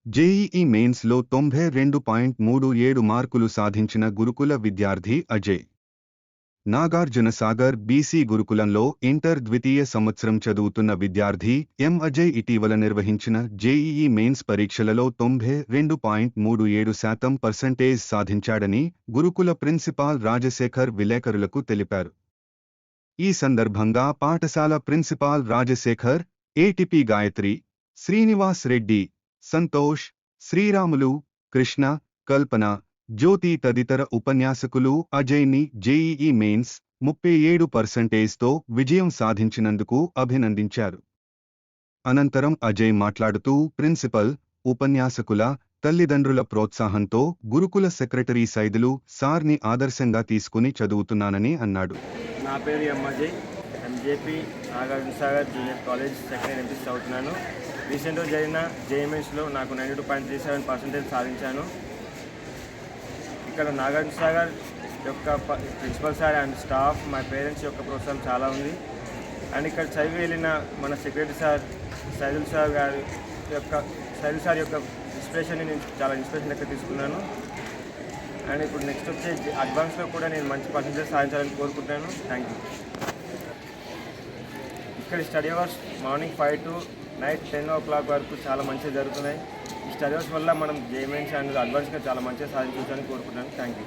JEE మెయిన్స్లో 92.37 మార్కులు సాధించిన గురుకుల విద్యార్థి అజయ్. నాగార్జునసాగర్ బీసీ గురుకులంలో ఇంటర్ ద్వితీయ సంవత్సరం చదువుతున్న విద్యార్థి ఎం అజయ్ ఇటీవల నిర్వహించిన జేఈఈ మెయిన్స్ పరీక్షలలో 92.37% సాధించాడని గురుకుల ప్రిన్సిపాల్ రాజశేఖర్ విలేకరులకు తెలిపారు. ఈ సందర్భంగా పాఠశాల ప్రిన్సిపాల్ రాజశేఖర్, ఏటీపీ గాయత్రి, శ్రీనివాస్ రెడ్డి, సంతోష్, శ్రీరాములు, కృష్ణ, కల్పన, జ్యోతి తదితర ఉపన్యాసకులు అజయ్ని జేఈఈ మెయిన్స్ 37%తో విజయం సాధించినందుకు అభినందించారు. అనంతరం అజయ్ మాట్లాడుతూ ప్రిన్సిపల్, ఉపన్యాసకుల, తల్లిదండ్రుల ప్రోత్సాహంతో గురుకుల సెక్రటరీ సైదులు సార్ని ఆదర్శంగా తీసుకుని చదువుతున్నానని అన్నాడు. నా పేరు M Ajay, MJP Nagarjunasagar junior college second year MP చదువుతున్నాను. రీసెంట్గా జరిగిన జేఎంఎస్లో నాకు 92.37% సాధించాను. ఇక్కడ నాగార్జునసాగర్ యొక్క ప్రిన్సిపల్ సార్ అండ్ స్టాఫ్, మా పేరెంట్స్ యొక్క ప్రోత్సాహం చాలా ఉంది. అండ్ ఇక్కడ చదివి వెళ్ళిన మన సెక్రటరీ సార్ సైదుల్ సార్ యొక్క ఇన్స్పిరేషన్ని నేను చాలా ఇన్స్పిరేషన్ లెక్క తీసుకున్నాను. అండ్ ఇప్పుడు నెక్స్ట్ వచ్చే అడ్వాన్స్లో కూడా నేను మంచి పర్సెంటేజ్ సాధించాలని కోరుకుంటున్నాను. Thank you. ఇక్కడ study hours morning 5 to night 10 o'clock వరకు చాలా మంచిగా జరుగుతున్నాయి. ఈ స్టడీ అవర్స్ వల్ల మనం జేఎంఎన్స్ అండ్ అడ్వాన్స్గా చాలా మంచిగా సాధించవచ్చని కోరుకుంటున్నాను. Thank you.